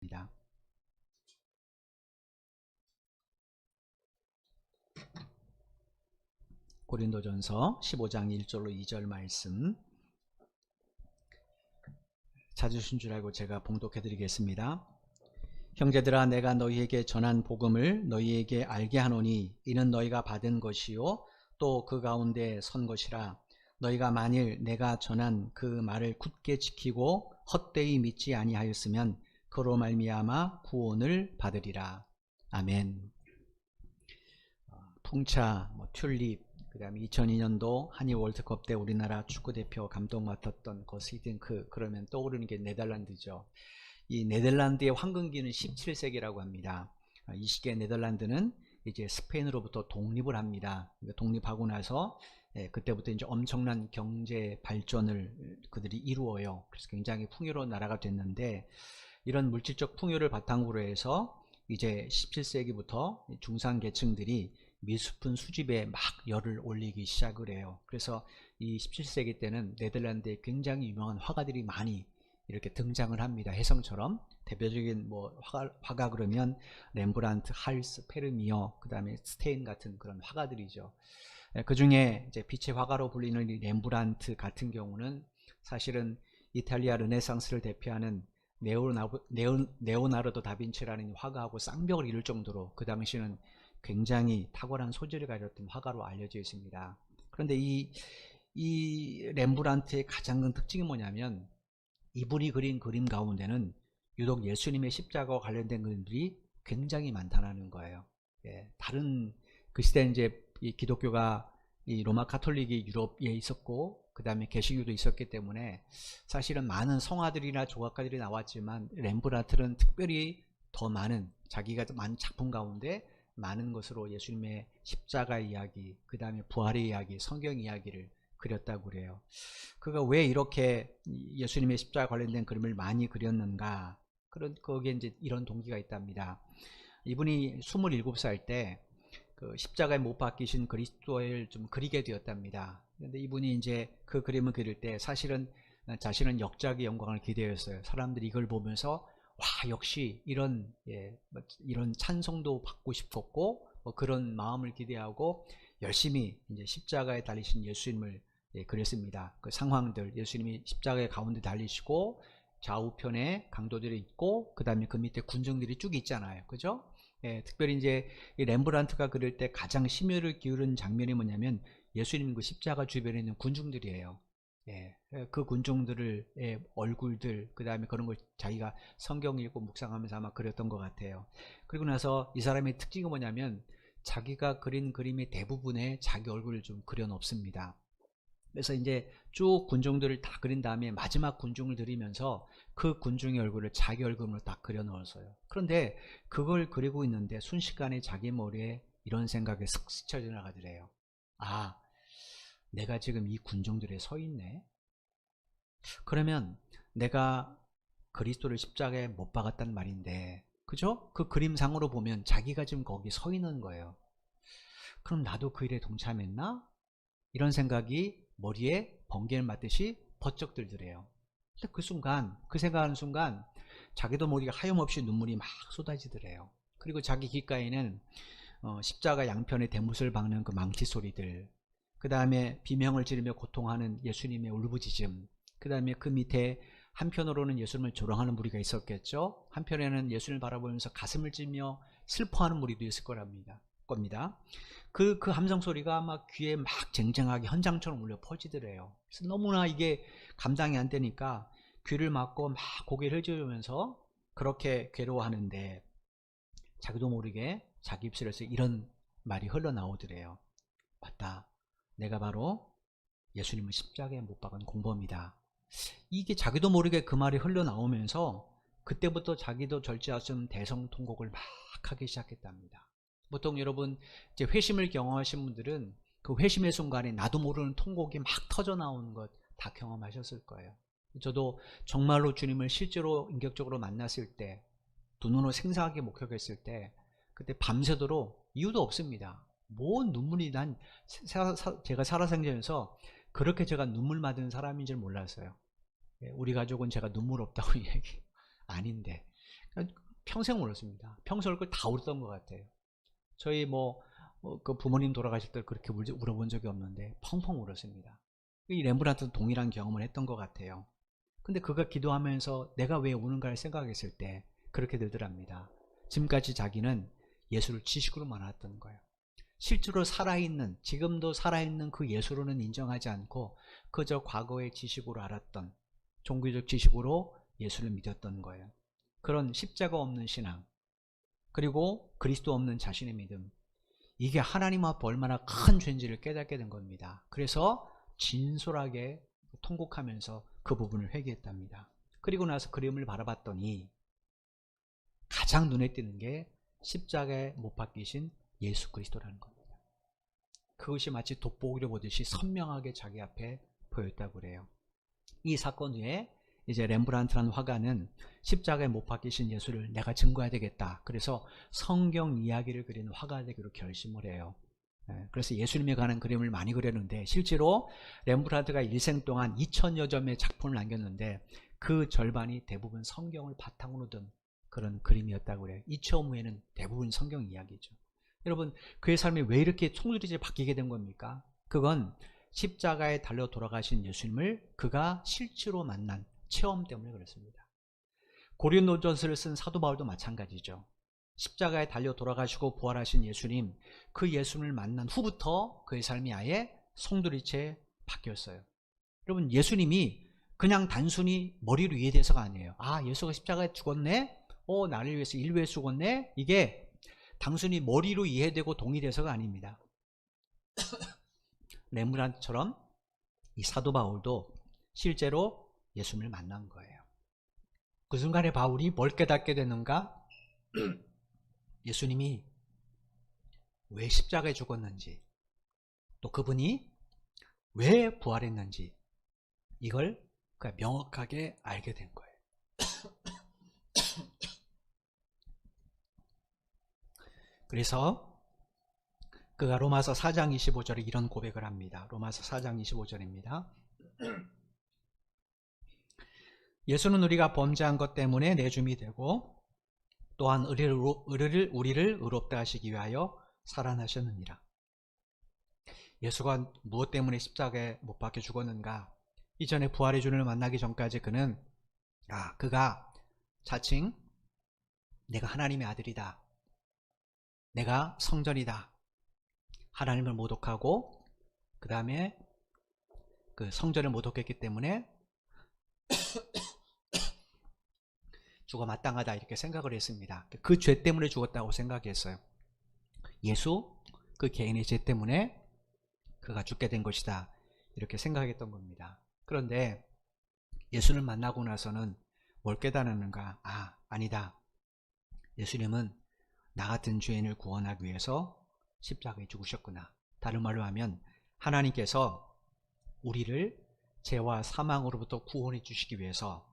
입니다. 고린도전서 15장 1절로 2절 말씀 찾으신 줄 알고 제가 봉독해 드리겠습니다. 형제들아, 내가 너희에게 전한 복음을 너희에게 알게 하노니 이는 너희가 받은 것이요 또 그 가운데 선 것이라. 너희가 만일 내가 전한 그 말을 굳게 지키고 헛되이 믿지 아니하였으면 그로 말미암아 구원을 받으리라. 아멘. 풍차, 튤립, 그 다음에 2002년도 한일 월드컵 때 우리나라 축구대표 감독 맡았던 그 히딩크, 그러면 떠오르는 게 네덜란드죠. 이 네덜란드의 황금기는 17세기라고 합니다. 이 시기에 네덜란드는 이제 스페인으로부터 독립을 합니다. 독립하고 나서 그때부터 이제 엄청난 경제 발전을 그들이 이루어요. 그래서 굉장히 풍요로운 나라가 됐는데, 이런 물질적 풍요를 바탕으로 해서 이제 17세기부터 중산계층들이 미술품 수집에 막 열을 올리기 시작을 해요. 그래서 이 17세기 때는 네덜란드에 굉장히 유명한 화가들이 많이 이렇게 등장을 합니다. 혜성처럼 대표적인 화가 그러면 렘브란트, 할스, 페르미어, 그 다음에 스테인 같은 그런 화가들이죠. 그 중에 이제 빛의 화가로 불리는 이 렘브란트 같은 경우는 사실은 이탈리아 르네상스를 대표하는 네오나르도 다빈치라는 화가하고 쌍벽을 이룰 정도로 그 당시는 굉장히 탁월한 소질을 가졌던 화가로 알려져 있습니다. 그런데 이 렘브란트의 가장 큰 특징이 뭐냐면, 이분이 그린 그림 가운데는 유독 예수님의 십자가와 관련된 그림들이 굉장히 많다는 거예요. 다른 그 시대는 이제 이 기독교가 이 로마 카톨릭이 유럽에 있었고 그 다음에 개신교도 있었기 때문에 사실은 많은 성화들이나 조각가들이 나왔지만 렘브란트는 특별히 더 많은, 자기가 많은 작품 가운데 많은 것으로 예수님의 십자가 이야기, 그 다음에 부활의 이야기, 성경 이야기를 그렸다고 그래요. 그가 왜 이렇게 예수님의 십자가 관련된 그림을 많이 그렸는가? 거기에 이제 이런 동기가 있답니다. 이분이 27살 때 그 십자가에 못 박히신 그리스도를 좀 그리게 되었답니다. 그런데 이분이 이제 그 그림을 그릴 때 사실은 자신은 역작의 영광을 기대했어요. 사람들이 이걸 보면서 와, 역시 이런 찬송도 받고 싶었고 그런 마음을 기대하고 열심히 이제 십자가에 달리신 예수님을 그렸습니다. 그 상황들, 예수님이 십자가의 가운데 달리시고 좌우편에 강도들이 있고 그 다음에 그 밑에 군중들이 쭉 있잖아요. 그죠? 특별히 이제 이 렘브란트가 그릴 때 가장 심혈을 기울인 장면이 뭐냐면 예수님 그 십자가 주변에 있는 군중들이에요. 그 군중들의 얼굴들, 그 다음에 그런 걸 자기가 성경 읽고 묵상하면서 아마 그렸던 것 같아요. 그리고 나서 이 사람의 특징이 뭐냐면 자기가 그린 그림의 대부분에 자기 얼굴을 좀 그려 놓습니다. 그래서 이제 쭉 군중들을 다 그린 다음에 마지막 군중을 들이면서 그 군중의 얼굴을 자기 얼굴로 딱 그려 넣었어요. 그런데 그걸 그리고 있는데 순식간에 자기 머리에 이런 생각이 슥 스쳐 지나가더래요. 아, 내가 지금 이 군중들에 서 있네. 그러면 내가 그리스도를 십자가에 못 박았단 말인데, 그죠? 그 그림상으로 보면 자기가 지금 거기 서 있는 거예요. 그럼 나도 그 일에 동참했나? 이런 생각이 머리에 번개를 맞듯이 번쩍 들더래요. 근데 그 생각하는 순간 자기도 모르게 하염없이 눈물이 막 쏟아지더래요. 그리고 자기 귓가에는 십자가 양편에 대못을 박는 그 망치 소리들, 그 다음에 비명을 지르며 고통하는 예수님의 울부짖음, 그 다음에 그 밑에 한편으로는 예수님을 조롱하는 무리가 있었겠죠. 한편에는 예수님을 바라보면서 가슴을 찌며 슬퍼하는 무리도 있을 겁니다. 그 함성 소리가 막 귀에 막 쟁쟁하게 현장처럼 울려 퍼지더래요. 그래서 너무나 이게 감당이 안 되니까 귀를 막고 막 고개를 휘저으면서 그렇게 괴로워하는데 자기도 모르게 자기 입술에서 이런 말이 흘러나오더래요. 맞다, 내가 바로 예수님을 십자가에 못 박은 공범이다. 이게 자기도 모르게 그 말이 흘러나오면서 그때부터 자기도 절제할 수 없는 대성통곡을 막 하기 시작했답니다. 보통 여러분 이제 회심을 경험하신 분들은 그 회심의 순간에 나도 모르는 통곡이 막 터져 나오는 것 다 경험하셨을 거예요. 저도 정말로 주님을 실제로 인격적으로 만났을 때, 두 눈으로 생생하게 목격했을 때, 그때 밤새도록 이유도 없습니다. 뭔 눈물이, 제가 살아생전에서 그렇게 제가 눈물 맞은 사람인 줄 몰랐어요. 우리 가족은 제가 눈물 없다고 얘기 아닌데, 평생 울었습니다. 평생 얼굴 다 울었던 것 같아요. 저희 그 부모님 돌아가실 때 그렇게 울어본 적이 없는데 펑펑 울었습니다. 이 렘브란트도 동일한 경험을 했던 것 같아요. 근데 그가 기도하면서 내가 왜 우는가를 생각했을 때 그렇게 들더랍니다. 지금까지 자기는 예수를 지식으로 만났던 거예요. 실제로 살아있는, 지금도 살아있는 그 예수로는 인정하지 않고 그저 과거의 지식으로 알았던, 종교적 지식으로 예수를 믿었던 거예요. 그런 십자가 없는 신앙, 그리고 그리스도 없는 자신의 믿음, 이게 하나님 앞에 얼마나 큰 죄인지를 깨닫게 된 겁니다. 그래서 진솔하게 통곡하면서 그 부분을 회개했답니다. 그리고 나서 그림을 바라봤더니 가장 눈에 띄는 게 십자가에 못 박히신 예수 그리스도라는 겁니다. 그것이 마치 돋보기를 보듯이 선명하게 자기 앞에 보였다고 그래요. 이 사건 후에 이제 렘브란트라는 화가는 십자가에 못 박히신 예수를 내가 증거해야 되겠다. 그래서 성경 이야기를 그리는 화가 되기로 결심을 해요. 그래서 예수님에 관한 그림을 많이 그렸는데 실제로 렘브란트가 일생 동안 2000여 점의 작품을 남겼는데 그 절반이 대부분 성경을 바탕으로 둔 그런 그림이었다고 그래요. 이 처음 후에는 대부분 성경 이야기죠. 여러분, 그의 삶이 왜 이렇게 총두리째 바뀌게 된 겁니까? 그건 십자가에 달려 돌아가신 예수님을 그가 실제로 만난 체험 때문에 그렇습니다. 고린도전서를 쓴 사도 바울도 마찬가지죠. 십자가에 달려 돌아가시고 부활하신 예수님, 그 예수님을 만난 후부터 그의 삶이 아예 송두리째 바뀌었어요. 여러분, 예수님이 그냥 단순히 머리로 이해돼서가 아니에요. 아, 예수가 십자가에 죽었네? 나를 위해서 인류에 죽었네? 이게 단순히 머리로 이해되고 동의돼서가 아닙니다. 렘브란트처럼 이 사도 바울도 실제로 예수님을 만난 거예요. 그 순간에 바울이 뭘 깨닫게 되는가? 예수님이 왜 십자가에 죽었는지, 또 그분이 왜 부활했는지, 이걸 그가 명확하게 알게 된 거예요. 그래서 그가 로마서 4장 25절에 이런 고백을 합니다. 로마서 4장 25절입니다. 예수는 우리가 범죄한 것 때문에 내줌이 되고 또한 우리를 의롭다 하시기 위하여 살아나셨느니라. 예수가 무엇 때문에 십자가에 못 박혀 죽었는가? 이전에 부활의 주님을 만나기 전까지 그가 자칭 내가 하나님의 아들이다, 내가 성전이다, 하나님을 모독하고 그 다음에 그 성전을 모독했기 때문에 죽어 마땅하다 이렇게 생각을 했습니다. 그 죄 때문에 죽었다고 생각했어요. 예수 그 개인의 죄 때문에 그가 죽게 된 것이다 이렇게 생각했던 겁니다. 그런데 예수를 만나고 나서는 뭘 깨달았는가? 아니다. 예수님은 나 같은 죄인을 구원하기 위해서 십자가에 죽으셨구나. 다른 말로 하면 하나님께서 우리를 죄와 사망으로부터 구원해 주시기 위해서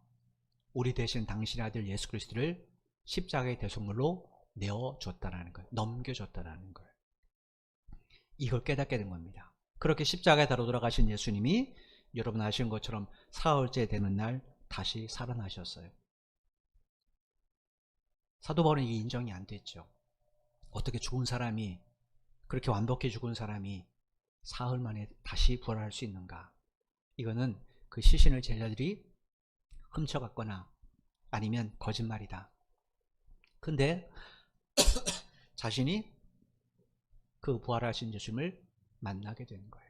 우리 대신 당신의 아들 예수 그리스도를 십자가의 대속물로 내어줬다라는 거예요. 넘겨줬다라는 거예요. 이걸 깨닫게 된 겁니다. 그렇게 십자가에 달아 돌아가신 예수님이 여러분 아시는 것처럼 사흘째 되는 날 다시 살아나셨어요. 사도 바울은 이게 인정이 안 됐죠. 어떻게 죽은 사람이, 그렇게 완벽히 죽은 사람이 사흘 만에 다시 부활할 수 있는가? 이거는 그 시신을 제자들이 훔쳐갔거나 아니면 거짓말이다. 근데 자신이 그 부활하신 예수님을 만나게 되는 거예요.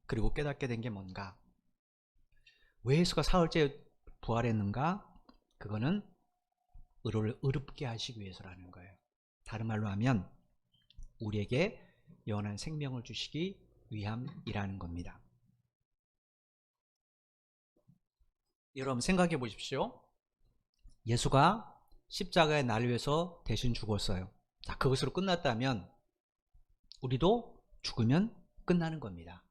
그리고 깨닫게 된 게 뭔가? 왜 예수가 사흘째 부활했는가? 그거는 의로를 의롭게 하시기 위해서라는 거예요. 다른 말로 하면 우리에게 영원한 생명을 주시기 위함이라는 겁니다. 여러분 생각해 보십시오. 예수가 십자가에 나를 위해서 대신 죽었어요. 자, 그것으로 끝났다면 우리도 죽으면 끝나는 겁니다.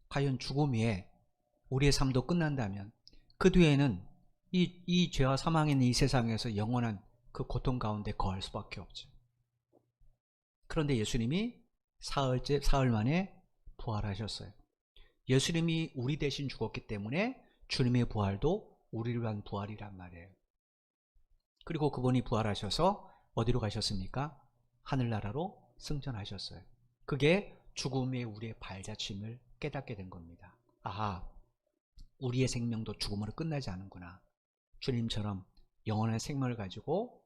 과연 죽음 위에 우리의 삶도 끝난다면 그 뒤에는 이 죄와 사망에 있는 이 세상에서 영원한 그 고통 가운데 거할 수밖에 없죠. 그런데 예수님이 사흘 만에 부활하셨어요. 예수님이 우리 대신 죽었기 때문에 주님의 부활도 우리를 위한 부활이란 말이에요. 그리고 그분이 부활하셔서 어디로 가셨습니까? 하늘나라로 승천하셨어요. 그게 죽음의 우리의 발자취임을 깨닫게 된 겁니다. 아하, 우리의 생명도 죽음으로 끝나지 않는구나. 주님처럼 영원한 생명을 가지고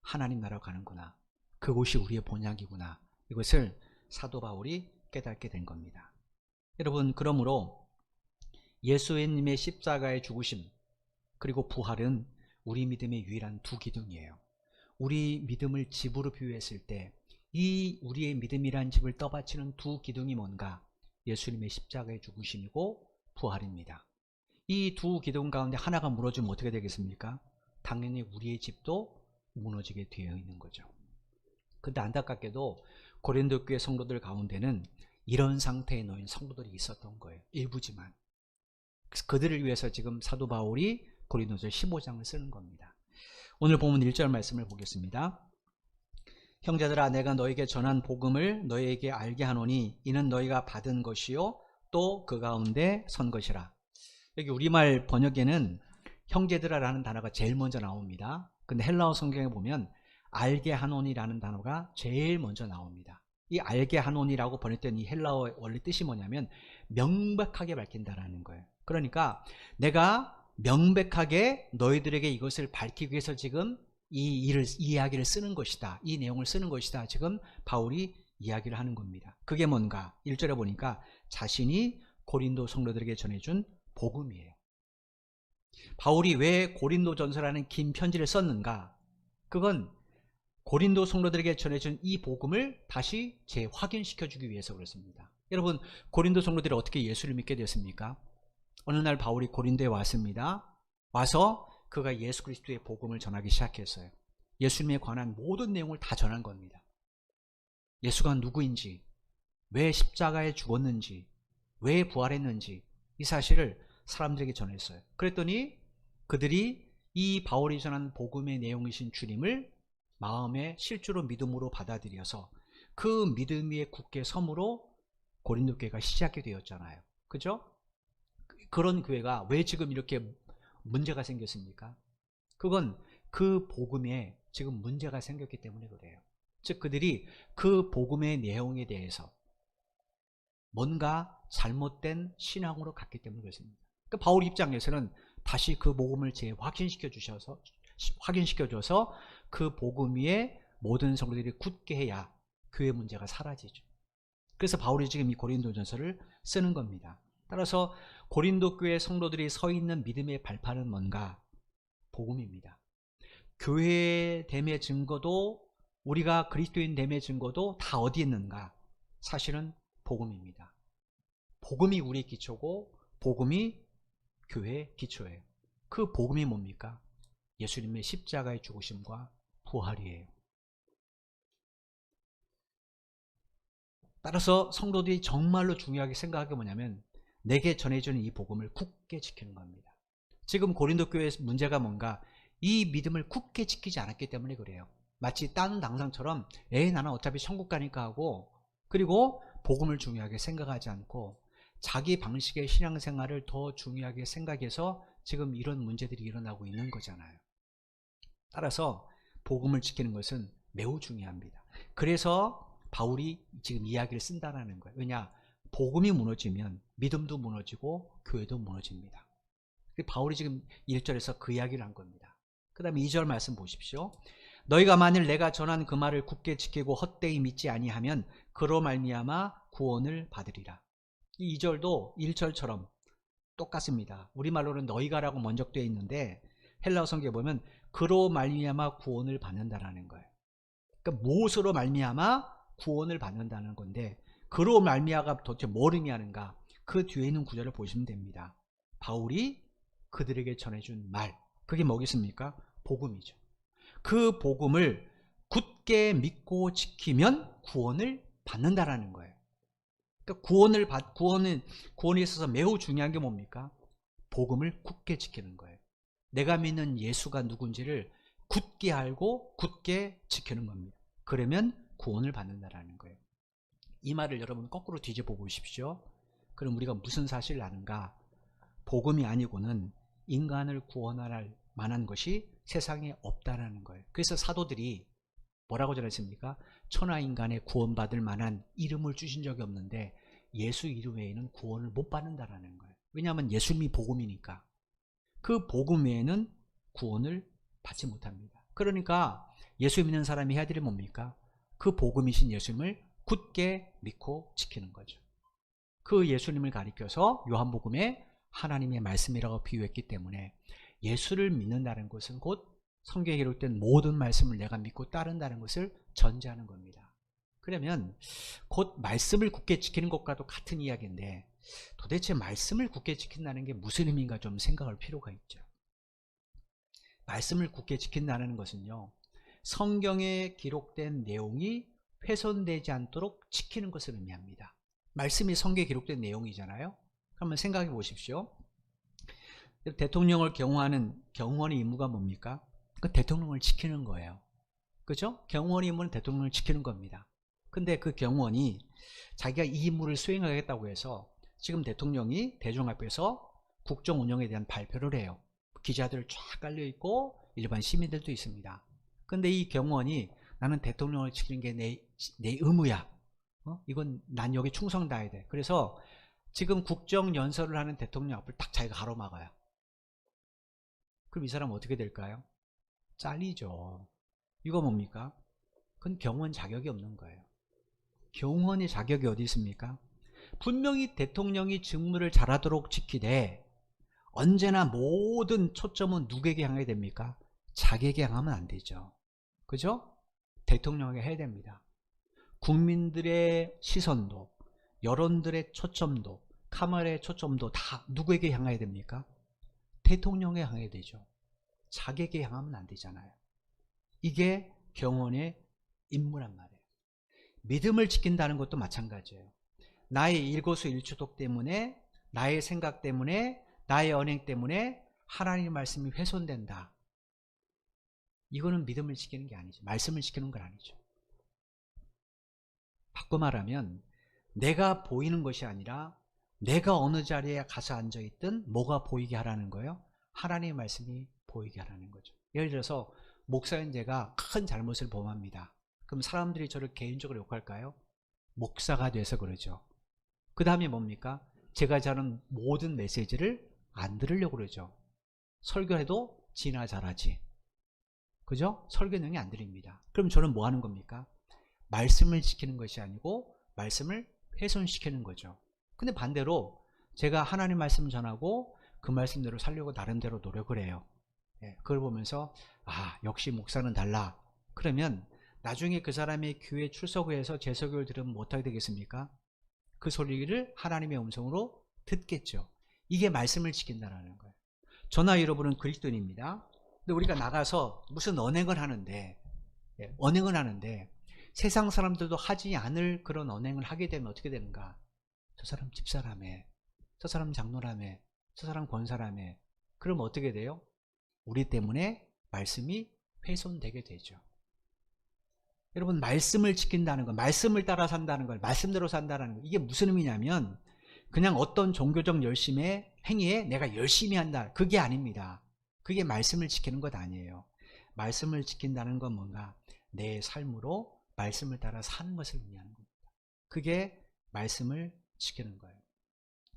하나님 나라로 가는구나. 그곳이 우리의 본향이구나. 이것을 사도 바울이 깨닫게 된 겁니다. 여러분, 그러므로 예수님의 십자가의 죽으심 그리고 부활은 우리 믿음의 유일한 두 기둥이에요. 우리 믿음을 집으로 비유했을 때 이 우리의 믿음이란 집을 떠받치는 두 기둥이 뭔가? 예수님의 십자가의 죽으심이고 부활입니다. 이 두 기둥 가운데 하나가 무너지면 어떻게 되겠습니까? 당연히 우리의 집도 무너지게 되어 있는 거죠. 근데 안타깝게도 고린도 교회 성도들 가운데는 이런 상태에 놓인 성도들이 있었던 거예요. 일부지만. 그들을 위해서 지금 사도 바울이 고린도서 15장을 쓰는 겁니다. 오늘 본문 1절 말씀을 보겠습니다. 형제들아, 내가 너에게 전한 복음을 너희에게 알게 하노니 이는 너희가 받은 것이요 또 그 가운데 선 것이라. 여기 우리말 번역에는 형제들아라는 단어가 제일 먼저 나옵니다. 근데 헬라어 성경에 보면 알게 하노니라는 단어가 제일 먼저 나옵니다. 이 알게 하노니라고 번역된 이 헬라어 원래 뜻이 뭐냐면 명백하게 밝힌다라는 거예요. 그러니까 내가 명백하게 너희들에게 이것을 밝히기 위해서 지금 이 이야기를 쓰는 것이다. 이 내용을 쓰는 것이다. 지금 바울이 이야기를 하는 겁니다. 그게 뭔가? 1절에 보니까 자신이 고린도 성도들에게 전해준 복음이에요. 바울이 왜 고린도 전서라는 긴 편지를 썼는가? 그건 고린도 성도들에게 전해준 이 복음을 다시 재확인시켜주기 위해서 그렇습니다. 여러분, 고린도 성도들이 어떻게 예수를 믿게 됐습니까? 어느 날 바울이 고린도에 왔습니다. 와서 그가 예수 그리스도의 복음을 전하기 시작했어요. 예수님에 관한 모든 내용을 다 전한 겁니다. 예수가 누구인지, 왜 십자가에 죽었는지, 왜 부활했는지 이 사실을 사람들에게 전했어요. 그랬더니 그들이 이 바울이 전한 복음의 내용이신 주님을 마음의 실제로 믿음으로 받아들여서 그 믿음 위에 굳게 섬으로 고린도 교회가 시작이 되었잖아요. 그죠? 그런 교회가 왜 지금 이렇게 문제가 생겼습니까? 그건 그 복음에 지금 문제가 생겼기 때문에 그래요. 즉 그들이 그 복음의 내용에 대해서 뭔가 잘못된 신앙으로 갔기 때문에 그렇습니다. 그러니까 바울 입장에서는 다시 그 복음을 확인시켜줘서 그 복음 위에 모든 성도들이 굳게 해야 교회 문제가 사라지죠. 그래서 바울이 지금 이 고린도전서를 쓰는 겁니다. 따라서 고린도 교회 성도들이 서 있는 믿음의 발판은 뭔가? 복음입니다. 교회됨의 증거도 우리가 그리스도인 됨의 증거도 다 어디 있는가? 사실은 복음입니다. 복음이 우리의 기초고 복음이 교회의 기초예요. 그 복음이 뭡니까? 예수님의 십자가의 죽으심과 부활이에요. 따라서 성도들이 정말로 중요하게 생각하는 게 뭐냐면 내게 전해주는 이 복음을 굳게 지키는 겁니다. 지금 고린도 교회의 문제가 뭔가? 이 믿음을 굳게 지키지 않았기 때문에 그래요. 마치 다른 당상처럼 나는 어차피 천국 가니까 하고 그리고 복음을 중요하게 생각하지 않고 자기 방식의 신앙생활을 더 중요하게 생각해서 지금 이런 문제들이 일어나고 있는 거잖아요. 따라서 복음을 지키는 것은 매우 중요합니다. 그래서 바울이 지금 이야기를 쓴다는 거예요. 왜냐? 복음이 무너지면 믿음도 무너지고 교회도 무너집니다. 바울이 지금 1절에서 그 이야기를 한 겁니다. 그 다음에 2절 말씀 보십시오. 너희가 만일 내가 전한 그 말을 굳게 지키고 헛되이 믿지 아니하면 그로 말미암아 구원을 받으리라. 이 2절도 1절처럼 똑같습니다. 우리말로는 너희가라고 먼저 되어 있는데 헬라어 성경에 보면 그로 말미암아 구원을 받는다라는 거예요. 그러니까 무엇으로 말미암아 구원을 받는다는 건데 그로 말미암아가 도대체 뭘 의미하는가? 그 뒤에 있는 구절을 보시면 됩니다. 바울이 그들에게 전해준 말, 그게 뭐겠습니까? 복음이죠. 그 복음을 굳게 믿고 지키면 구원을 받는다라는 거예요. 그러니까 구원에 있어서 매우 중요한 게 뭡니까? 복음을 굳게 지키는 거예요. 내가 믿는 예수가 누군지를 굳게 알고 굳게 지키는 겁니다. 그러면 구원을 받는다라는 거예요. 이 말을 여러분 거꾸로 뒤집어 보십시오. 그럼 우리가 무슨 사실을 아는가? 복음이 아니고는 인간을 구원할 만한 것이 세상에 없다라는 거예요. 그래서 사도들이 뭐라고 전했습니까? 천하 인간에 구원받을 만한 이름을 주신 적이 없는데 예수 이름 외에는 구원을 못 받는다라는 거예요. 왜냐하면 예수님이 복음이니까. 그 복음 외에는 구원을 받지 못합니다. 그러니까 예수 믿는 사람이 해야 될 일이 뭡니까? 그 복음이신 예수님을 굳게 믿고 지키는 거죠. 그 예수님을 가리켜서 요한복음에 하나님의 말씀이라고 비유했기 때문에 예수를 믿는다는 것은 곧 성경에 기록된 모든 말씀을 내가 믿고 따른다는 것을 전제하는 겁니다. 그러면 곧 말씀을 굳게 지키는 것과도 같은 이야기인데 도대체 말씀을 굳게 지킨다는 게 무슨 의미인가 좀 생각할 필요가 있죠. 말씀을 굳게 지킨다는 것은요, 성경에 기록된 내용이 훼손되지 않도록 지키는 것을 의미합니다. 말씀이 성경에 기록된 내용이잖아요. 그러면 생각해 보십시오. 대통령을 경호하는 경호원의 임무가 뭡니까? 그 대통령을 지키는 거예요. 그죠? 경호원의 임무는 대통령을 지키는 겁니다. 근데 그 경호원이 자기가 이 임무를 수행하겠다고 해서 지금 대통령이 대중 앞에서 국정 운영에 대한 발표를 해요. 기자들 쫙 깔려있고 일반 시민들도 있습니다. 근데 이 경호원이 나는 대통령을 지키는 게 내 의무야. 이건 난 여기 충성 다해야 돼. 그래서 지금 국정연설을 하는 대통령 앞을 딱 자기가 가로막아요. 그럼 이 사람은 어떻게 될까요? 잘리죠. 이거 뭡니까? 그건 경호원 자격이 없는 거예요. 경호원의 자격이 어디 있습니까? 분명히 대통령이 직무를 잘하도록 지키되 언제나 모든 초점은 누구에게 향해야 됩니까? 자기에게 향하면 안 되죠. 그죠? 대통령에게 해야 됩니다. 국민들의 시선도, 여론들의 초점도, 카메라의 초점도 다 누구에게 향해야 됩니까? 대통령에 향해야 되죠. 자기에게 향하면 안 되잖아요. 이게 경호원의 임무란 말이에요. 믿음을 지킨다는 것도 마찬가지예요. 나의 일거수일투족 때문에, 나의 생각 때문에, 나의 언행 때문에 하나님의 말씀이 훼손된다. 이거는 믿음을 지키는 게 아니죠. 말씀을 지키는 건 아니죠. 바꿔 말하면 내가 보이는 것이 아니라 내가 어느 자리에 가서 앉아있든 뭐가 보이게 하라는 거예요? 하나님의 말씀이 보이게 하라는 거죠. 예를 들어서 목사인 제가 큰 잘못을 범합니다. 그럼 사람들이 저를 개인적으로 욕할까요? 목사가 돼서 그러죠. 그 다음에 뭡니까? 제가 자는 모든 메시지를 안 들으려고 그러죠. 설교해도 지나 잘하지. 그죠? 설교 내용이 안 들립니다. 그럼 저는 뭐 하는 겁니까? 말씀을 지키는 것이 아니고 말씀을 훼손시키는 거죠. 근데 반대로 제가 하나님 말씀을 전하고 그 말씀대로 살려고 나름대로 노력을 해요. 그걸 보면서 역시 목사는 달라. 그러면 나중에 그 사람이 교회 출석회에서 제 설교를 들으면 못하게 되겠습니까? 그 소리를 하나님의 음성으로 듣겠죠. 이게 말씀을 지킨다는 거예요. 저나 여러분은 그리스도인입니다. 근데 우리가 나가서 무슨 언행을 하는데 세상 사람들도 하지 않을 그런 언행을 하게 되면 어떻게 되는가? 저 사람 집사라며, 저 사람 장로라며, 저 사람 권사라며. 그럼 어떻게 돼요? 우리 때문에 말씀이 훼손되게 되죠. 여러분, 말씀을 지킨다는 것, 말씀을 따라 산다는 것, 말씀대로 산다는 것, 이게 무슨 의미냐면 그냥 어떤 종교적 열심의 행위에 내가 열심히 한다, 그게 아닙니다. 그게 말씀을 지키는 것 아니에요. 말씀을 지킨다는 건 뭔가 내 삶으로 말씀을 따라 사는 것을 의미하는 겁니다. 그게 말씀을 지키는 거예요.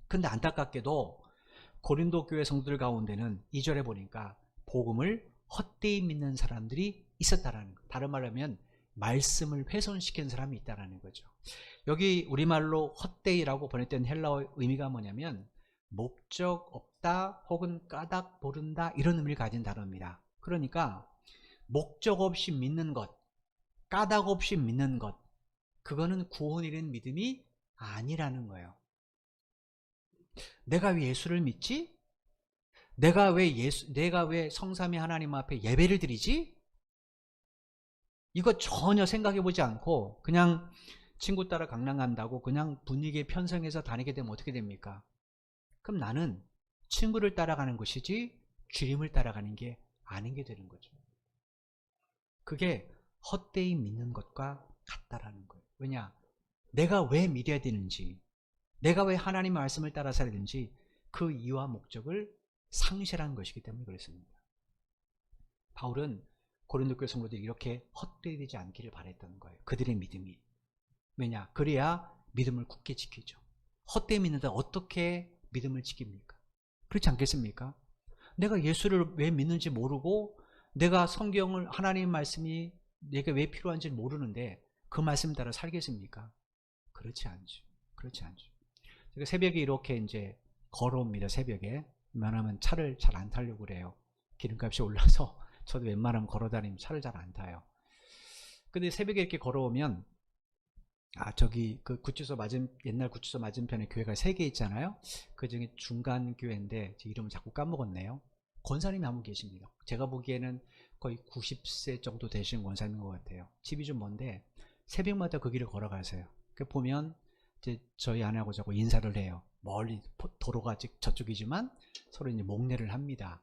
근데 안타깝게도 고린도 교회 성도들 가운데는 2절에 보니까 복음을 헛되이 믿는 사람들이 있었다라는 거예요. 다른 말로 하면 말씀을 훼손시킨 사람이 있다라는 거죠. 여기 우리말로 헛되이라고 번역된 헬라어 의미가 뭐냐면 목적 없다 혹은 까닭 모른다 이런 의미를 가진 단어입니다. 그러니까 목적 없이 믿는 것, 까닭 없이 믿는 것, 그거는 구원이라는 믿음이 아니라는 거예요. 내가 왜 예수를 믿지? 내가 왜 성삼위 하나님 앞에 예배를 드리지? 이거 전혀 생각해 보지 않고 그냥 친구 따라 강남 간다고 그냥 분위기에 편성해서 다니게 되면 어떻게 됩니까? 그럼 나는 친구를 따라가는 것이지 주님을 따라가는 게 아닌 게 되는 거죠. 그게 헛되이 믿는 것과 같다라는 거예요. 왜냐? 내가 왜 믿어야 되는지, 내가 왜 하나님의 말씀을 따라 살야 되는지 그 이유와 목적을 상실한 것이기 때문에 그렇습니다. 바울은 고린도 교회 성도들이 이렇게 헛되지 않기를 바랬던 거예요. 그들의 믿음이. 왜냐? 그래야 믿음을 굳게 지키죠. 헛되이 믿는다 어떻게 믿음을 지킵니까? 그렇지 않겠습니까? 내가 예수를 왜 믿는지 모르고 내가 성경을 하나님 말씀이 내게 왜 필요한지 모르는데 그 말씀 따라 살겠습니까? 그렇지 않죠. 그렇지 않죠. 제가 새벽에 이렇게 이제 걸어옵니다. 새벽에. 웬만하면 차를 잘 안 타려고 그래요. 기름값이 올라서 저도 웬만하면 걸어다니면 차를 잘 안 타요. 근데 새벽에 이렇게 걸어오면 저기 그 구치소 옛날 구치소 맞은편에 교회가 3개 있잖아요. 그 중에 중간 교회인데 제 이름을 자꾸 까먹었네요. 권사님이 한 분 계십니다. 제가 보기에는 거의 90세 정도 되시는 권사님인 것 같아요. 집이 좀 먼데 새벽마다 그 길을 걸어가세요. 그 보면 이제 저희 아내하고 자꾸 인사를 해요. 멀리 도로가 저쪽이지만 서로 이제 목례를 합니다.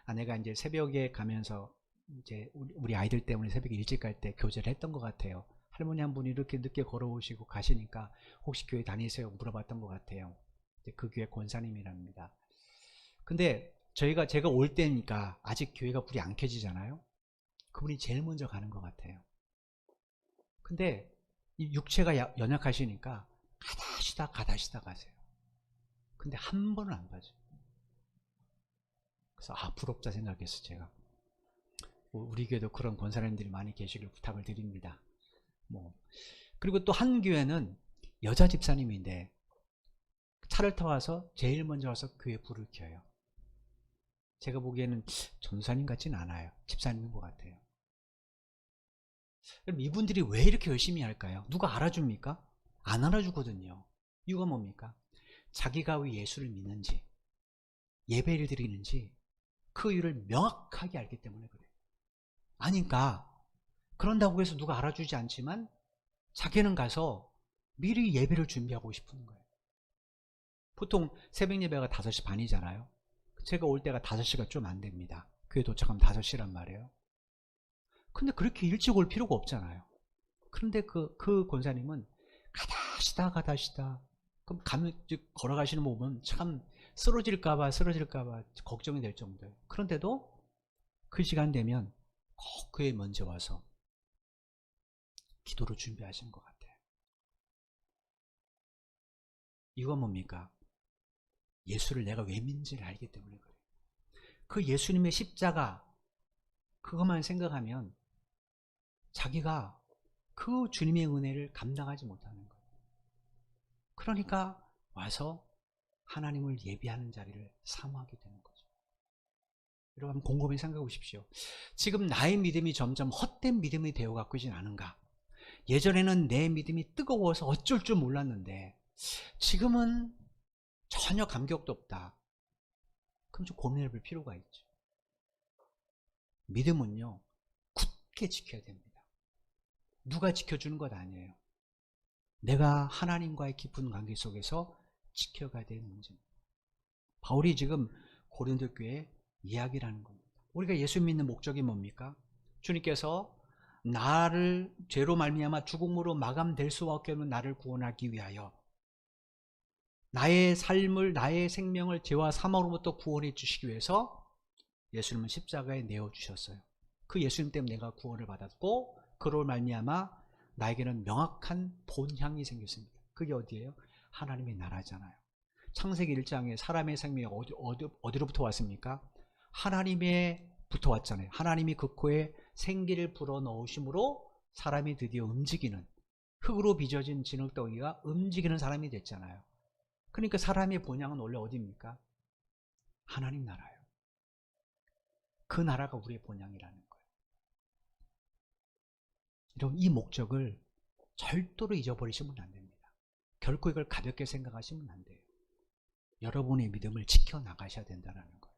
아내가 이제 새벽에 가면서 이제 우리 아이들 때문에 새벽에 일찍 갈 때 교제를 했던 것 같아요. 할머니 한 분이 이렇게 늦게 걸어오시고 가시니까 혹시 교회 다니세요? 물어봤던 것 같아요. 그 교회 권사님이랍니다. 근데 제가 올 때니까 아직 교회가 불이 안 켜지잖아요. 그분이 제일 먼저 가는 것 같아요. 근데 이 육체가 연약하시니까 가다시다 가세요. 근데 한 번은 안 봐줘요. 그래서 부럽다 생각했어 제가. 우리 교회도 그런 권사님들이 많이 계시길 부탁을 드립니다. 그리고 또 한 교회는 여자 집사님인데 차를 타고 와서 제일 먼저 와서 교회 불을 켜요. 제가 보기에는 전사님 같진 않아요. 집사님인 것 같아요. 그럼 이분들이 왜 이렇게 열심히 할까요? 누가 알아줍니까? 안 알아주거든요. 이유가 뭡니까? 자기가 왜 예수를 믿는지, 예배를 드리는지 그 이유를 명확하게 알기 때문에 그래요. 아니까 그런다고 해서 누가 알아주지 않지만 자기는 가서 미리 예배를 준비하고 싶은 거예요. 보통 새벽 예배가 5시 반이잖아요. 제가 올 때가 5시가 좀 안 됩니다. 교회 도착하면 5시란 말이에요. 근데 그렇게 일찍 올 필요가 없잖아요. 그런데 그 권사님은 가다시다 그럼 걸어가시는 거 보면 참 쓰러질까봐 걱정이 될 정도예요. 그런데도 그 시간 되면 꼭 교회에 먼저 와서 기도를 준비하시는 것 같아요. 이건 뭡니까? 예수를 내가 왜 믿는지를 알기 때문에 그래요. 그 예수님의 십자가 그것만 생각하면 자기가 그 주님의 은혜를 감당하지 못하는 거예요. 그러니까 와서 하나님을 예배하는 자리를 사모하게 되는 거죠. 여러분 한번 곰곰이 생각해 보십시오. 지금 나의 믿음이 점점 헛된 믿음이 되어가고 있진 않은가? 예전에는 내 믿음이 뜨거워서 어쩔 줄 몰랐는데 지금은 전혀 감격도 없다. 그럼 좀 고민해 볼 필요가 있죠. 믿음은요 굳게 지켜야 됩니다. 누가 지켜주는 것 아니에요. 내가 하나님과의 깊은 관계 속에서 지켜가야 되는 문제입니다. 바울이 지금 고린도 교회에 이야기를 하는 겁니다. 우리가 예수 믿는 목적이 뭡니까? 주님께서 나를 죄로 말미암아 죽음으로 마감될 수밖에 없는 나를 구원하기 위하여 나의 삶을 나의 생명을 죄와 사망으로부터 구원해 주시기 위해서 예수님은 십자가에 내어주셨어요. 그 예수님 때문에 내가 구원을 받았고 그로 말미암아 나에게는 명확한 본향이 생겼습니다. 그게 어디예요? 하나님의 나라잖아요. 창세기 1장에 사람의 생명이 어디로부터 왔습니까? 하나님의부터 왔잖아요. 하나님이 그 코에 생기를 불어넣으심으로 사람이 드디어 움직이는 흙으로 빚어진 진흙덩이가 움직이는 사람이 됐잖아요. 그러니까 사람의 본향은 원래 어디입니까? 하나님 나라예요. 그 나라가 우리의 본향이라는 거예요. 여러분 이 목적을 절대로 잊어버리시면 안 됩니다. 결코 이걸 가볍게 생각하시면 안 돼요. 여러분의 믿음을 지켜나가셔야 된다는 거예요.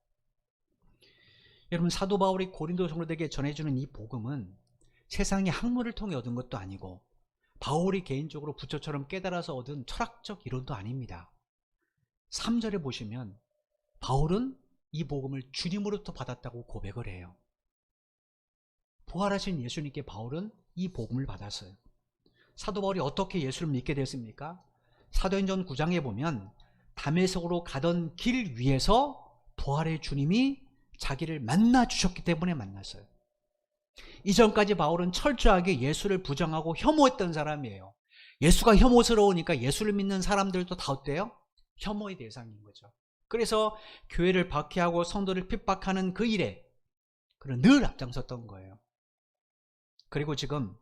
여러분 사도 바울이 고린도 성도들에게 전해주는 이 복음은 세상의 학문을 통해 얻은 것도 아니고 바울이 개인적으로 부처처럼 깨달아서 얻은 철학적 이론도 아닙니다. 3절에 보시면 바울은 이 복음을 주님으로부터 받았다고 고백을 해요. 부활하신 예수님께 바울은 이 복음을 받았어요. 사도 바울이 어떻게 예수를 믿게 됐습니까? 사도행전 9장에 보면 다메섹으로 가던 길 위에서 부활의 주님이 자기를 만나 주셨기 때문에 만났어요. 이전까지 바울은 철저하게 예수를 부정하고 혐오했던 사람이에요. 예수가 혐오스러우니까 예수를 믿는 사람들도 다 어때요? 혐오의 대상인 거죠. 그래서 교회를 박해하고 성도를 핍박하는 그 일에 그는 늘 앞장섰던 거예요. 그리고 지금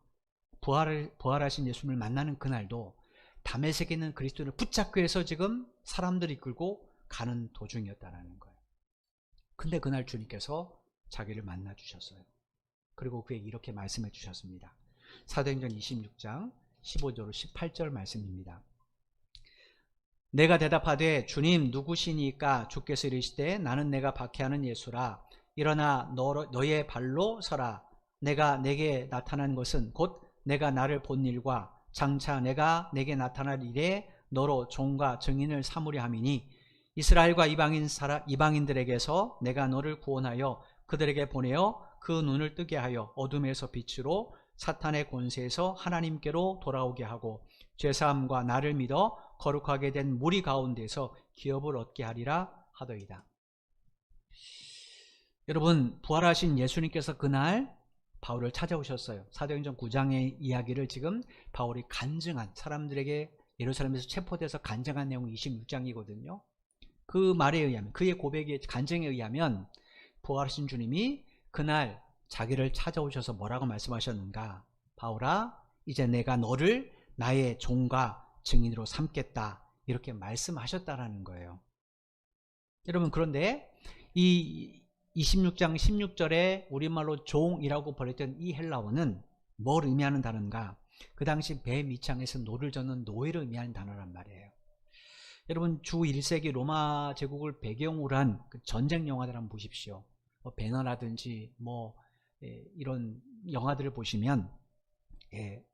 부활하신 예수님을 만나는 그날도 다메섹에 있는 그리스도인을 붙잡기 위해서 지금 사람들이 이끌고 가는 도중이었다는 거예요. 근데 그날 주님께서 자기를 만나 주셨어요. 그리고 그에게 이렇게 말씀해 주셨습니다. 사도행전 26장 15절 18절 말씀입니다. 내가 대답하되 주님 누구시니까? 주께서 이르시되 나는 내가 박해하는 예수라. 일어나 너의 발로 서라. 내가 내게 나타난 것은 곧 내가 나를 본 일과 장차 내가 내게 나타날 일에 너로 종과 증인을 삼으려 함이니 이스라엘과 이방인들에게서 내가 너를 구원하여 그들에게 보내어 그 눈을 뜨게 하여 어둠에서 빛으로 사탄의 권세에서 하나님께로 돌아오게 하고 죄사함과 나를 믿어 거룩하게 된 무리 가운데서 기업을 얻게 하리라 하더이다. 여러분, 부활하신 예수님께서 그날 바울을 찾아오셨어요. 사도행전 9장의 이야기를 지금 바울이 간증한, 사람들에게 예루살렘에서 체포돼서 간증한 내용이 26장이거든요. 그 말에 의하면, 그의 고백의 간증에 의하면 부활하신 주님이 그날 자기를 찾아오셔서 뭐라고 말씀하셨는가? 바울아, 이제 내가 너를 나의 종과 증인으로 삼겠다, 이렇게 말씀하셨다라는 거예요. 여러분, 그런데 이 26장 16절에 우리말로 종이라고 번역된 이 헬라어는 뭘 의미하는 단어인가? 그 당시 배 밑창에서 노를 젓는 노예를 의미하는 단어란 말이에요. 여러분, 주 1세기 로마 제국을 배경으로 한 그 전쟁 영화들 한번 보십시오. 배너라든지 이런 영화들을 보시면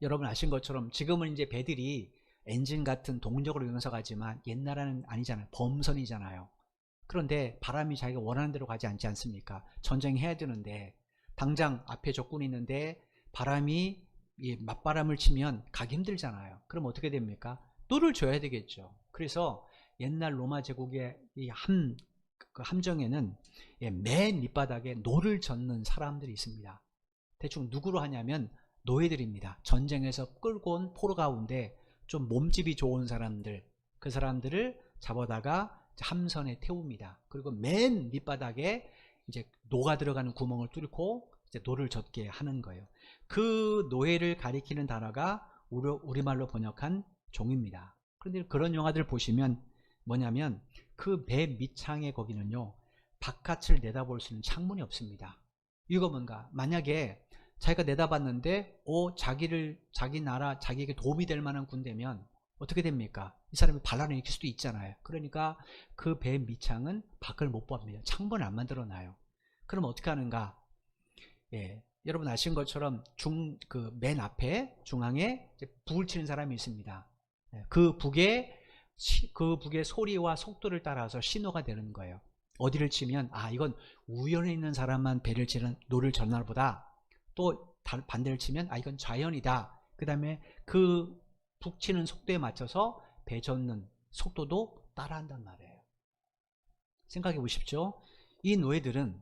여러분 아신 것처럼 지금은 이제 배들이 엔진 같은 동력을 이용해서 가지만 옛날에는 아니잖아요. 범선이잖아요. 그런데 바람이 자기가 원하는 대로 가지 않지 않습니까? 전쟁해야 되는데 당장 앞에 적군이 있는데 바람이 맞바람을 치면 가기 힘들잖아요. 그럼 어떻게 됩니까? 노를 줘야 되겠죠. 그래서 옛날 로마 제국의 이 함정에는 맨 밑바닥에 노를 젓는 사람들이 있습니다. 대충 누구로 하냐면 노예들입니다. 전쟁에서 끌고 온 포로 가운데 좀 몸집이 좋은 사람들, 그 사람들을 잡아다가 함선에 태웁니다. 그리고 맨 밑바닥에 이제 노가 들어가는 구멍을 뚫고 이제 노를 젓게 하는 거예요. 그 노예를 가리키는 단어가 우리말로 번역한 종입니다. 그런데 그런 영화들 보시면 뭐냐면 그 배 밑창에 거기는요, 바깥을 내다볼 수 있는 창문이 없습니다. 이거 뭔가, 만약에 자기가 내다봤는데 자기 나라, 자기에게 도움이 될 만한 군대면 어떻게 됩니까? 이 사람이 반란을 일으킬 수도 있잖아요. 그러니까 그 배 밑창은 밖을 못 봅니다. 창문을 안 만들어 놔요. 그럼 어떻게 하는가? 여러분 아신 것처럼 그 맨 앞에 중앙에 북을 치는 사람이 있습니다. 그 북의 소리와 속도를 따라서 신호가 되는 거예요. 어디를 치면 이건 우연에 있는 사람만 배를 치는 노를 젓나 보다. 또 반대를 치면 이건 좌연이다. 그 다음에 그 북 치는 속도에 맞춰서 배 젓는 속도도 따라한단 말이에요. 생각해 보십시오. 이 노예들은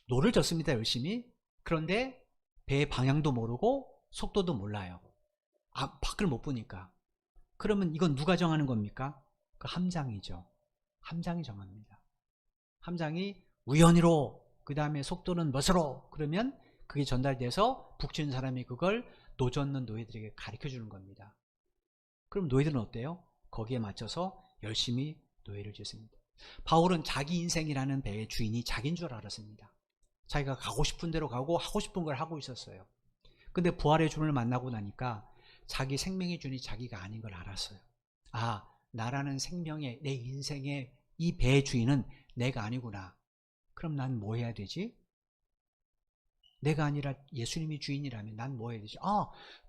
노를 젓습니다, 열심히. 그런데 배의 방향도 모르고 속도도 몰라요. 밖을 못 보니까. 그러면 이건 누가 정하는 겁니까? 그 함장이죠. 함장이 정합니다. 함장이 우연히로, 그 다음에 속도는 멋으로, 그러면 그게 전달돼서 북치는 사람이 그걸 노젓는 노예들에게 가르쳐 주는 겁니다. 그럼 노예들은 어때요? 거기에 맞춰서 열심히 노예를 짓습니다. 바울은 자기 인생이라는 배의 주인이 자기인 줄 알았습니다. 자기가 가고 싶은 대로 가고 하고 싶은 걸 하고 있었어요. 근데 부활의 주님을 만나고 나니까 자기 생명의 주인이 자기가 아닌 걸 알았어요. 나라는 생명의, 내 인생의 이 배의 주인은 내가 아니구나. 그럼 난 뭐 해야 되지? 내가 아니라 예수님이 주인이라면 난 뭐 해야 되지?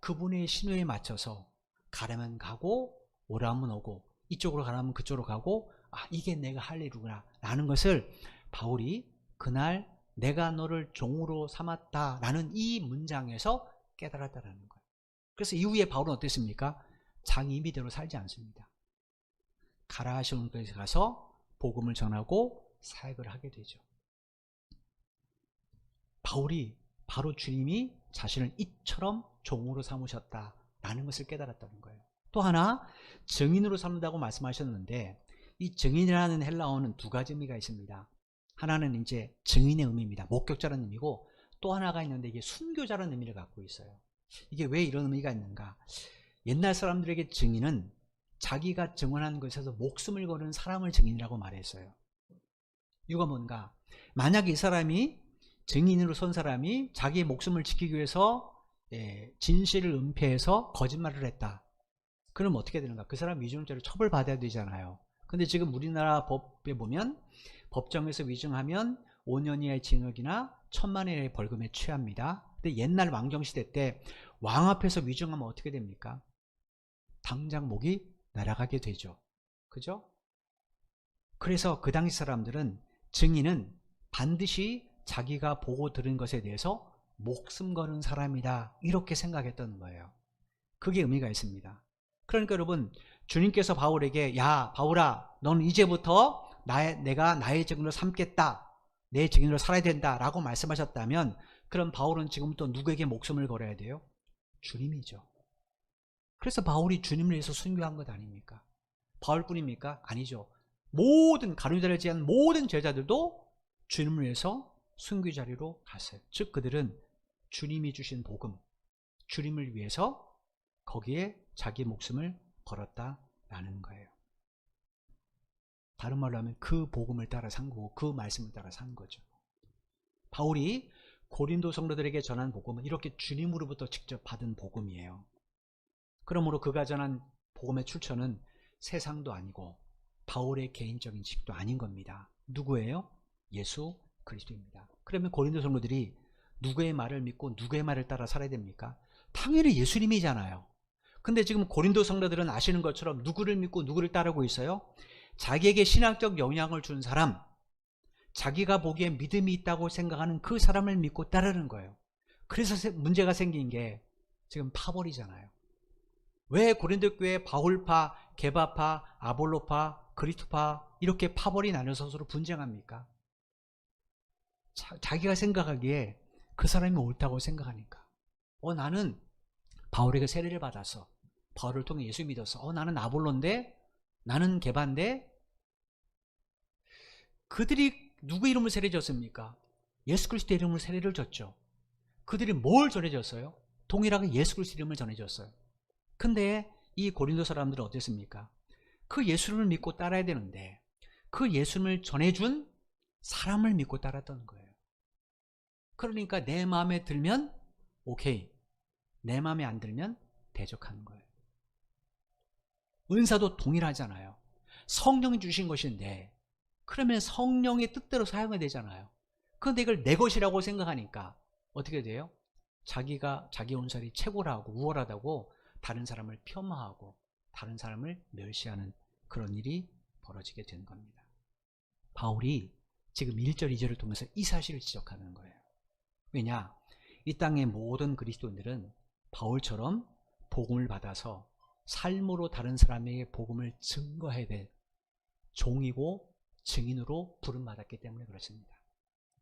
그분의 신호에 맞춰서 가라면 가고 오라면 오고 이쪽으로 가라면 그쪽으로 가고 이게 내가 할 일이구나 라는 것을 바울이 그날 내가 너를 종으로 삼았다 라는 이 문장에서 깨달았다라는 거예요. 그래서 이후에 바울은 어땠습니까? 자기 임의대로 살지 않습니다. 가라 하시는 곳에 가서 복음을 전하고 사역을 하게 되죠. 바울이 바로 주님이 자신을 이처럼 종으로 삼으셨다라는 것을 깨달았다는 거예요. 또 하나 증인으로 삼는다고 말씀하셨는데 이 증인이라는 헬라어는 두 가지 의미가 있습니다. 하나는 이제 증인의 의미입니다. 목격자라는 의미고 또 하나가 있는데 이게 순교자라는 의미를 갖고 있어요. 이게 왜 이런 의미가 있는가? 옛날 사람들에게 증인은 자기가 증언한 것에서 목숨을 거는 사람을 증인이라고 말했어요. 이유가 뭔가? 만약 이 사람이 증인으로 선 사람이 자기의 목숨을 지키기 위해서 진실을 은폐해서 거짓말을 했다. 그럼 어떻게 되는가? 그 사람 위증죄로 처벌받아야 되잖아요. 근데 지금 우리나라 법에 보면 법정에서 위증하면 5년 이하의 징역이나 1,000만 원의 벌금에 처합니다. 근데 옛날 왕정시대 때 왕 앞에서 위증하면 어떻게 됩니까? 당장 목이 날아가게 되죠. 그죠? 그래서 그 당시 사람들은 증인은 반드시 자기가 보고 들은 것에 대해서 목숨 거는 사람이다 이렇게 생각했던 거예요. 그게 의미가 있습니다. 그러니까 여러분 주님께서 바울에게 야 바울아 너는 이제부터 내가 나의 증인으로 삼겠다 내 증인으로 살아야 된다 라고 말씀하셨다면 그럼 바울은 지금부터 누구에게 목숨을 걸어야 돼요? 주님이죠. 그래서 바울이 주님을 위해서 순교한 것 아닙니까? 바울뿐입니까? 아니죠. 모든 가룟유다를 제한 모든 제자들도 주님을 위해서 순교 자리로 갔어요. 즉 그들은 주님이 주신 복음, 주님을 위해서 거기에 자기 목숨을 걸었다라는 거예요. 다른 말로 하면 그 복음을 따라 산 거고 그 말씀을 따라 산 거죠. 바울이 고린도 성도들에게 전한 복음은 이렇게 주님으로부터 직접 받은 복음이에요. 그러므로 그가 전한 복음의 출처는 세상도 아니고 바울의 개인적인 직도 아닌 겁니다. 누구예요? 예수 그리스도입니다. 그러면 고린도 성도들이 누구의 말을 믿고 누구의 말을 따라 살아야 됩니까? 당연히 예수님이잖아요. 근데 지금 고린도 성도들은 아시는 것처럼 누구를 믿고 누구를 따르고 있어요? 자기에게 신학적 영향을 준 사람, 자기가 보기에 믿음이 있다고 생각하는 그 사람을 믿고 따르는 거예요. 그래서 문제가 생긴 게 지금 파벌이잖아요. 왜 고린도 교회에 바울파, 게바파, 아볼로파, 그리스도파 이렇게 파벌이 나눠서 서로 분쟁합니까? 자기가 생각하기에 그 사람이 옳다고 생각하니까 나는 바울에게 세례를 받았어. 바울을 통해 예수 믿었어. 나는 아볼로인데 나는 게바인데 그들이 누구 이름을 세례 줬습니까? 예수 그리스도 이름으로 세례를 줬죠. 그들이 뭘 전해줬어요? 동일하게 예수 그리스도 이름을 전해줬어요. 근데 이 고린도 사람들은 어땠습니까? 그 예수를 믿고 따라야 되는데 그 예수를 전해준 사람을 믿고 따랐던 거예요. 그러니까 내 마음에 들면 오케이, 내 마음에 안 들면 대적하는 거예요. 은사도 동일하잖아요. 성령이 주신 것인데 그러면 성령의 뜻대로 사용해야 되잖아요. 그런데 이걸 내 것이라고 생각하니까 어떻게 돼요? 자기가 자기 온살이 최고라고 우월하다고 다른 사람을 폄하하고 다른 사람을 멸시하는 그런 일이 벌어지게 된 겁니다. 바울이 지금 1절 2절을 통해서 이 사실을 지적하는 거예요. 왜냐? 이 땅의 모든 그리스도인들은 바울처럼 복음을 받아서 삶으로 다른 사람에게 복음을 증거해야 될 종이고 증인으로 부름받았기 때문에 그렇습니다.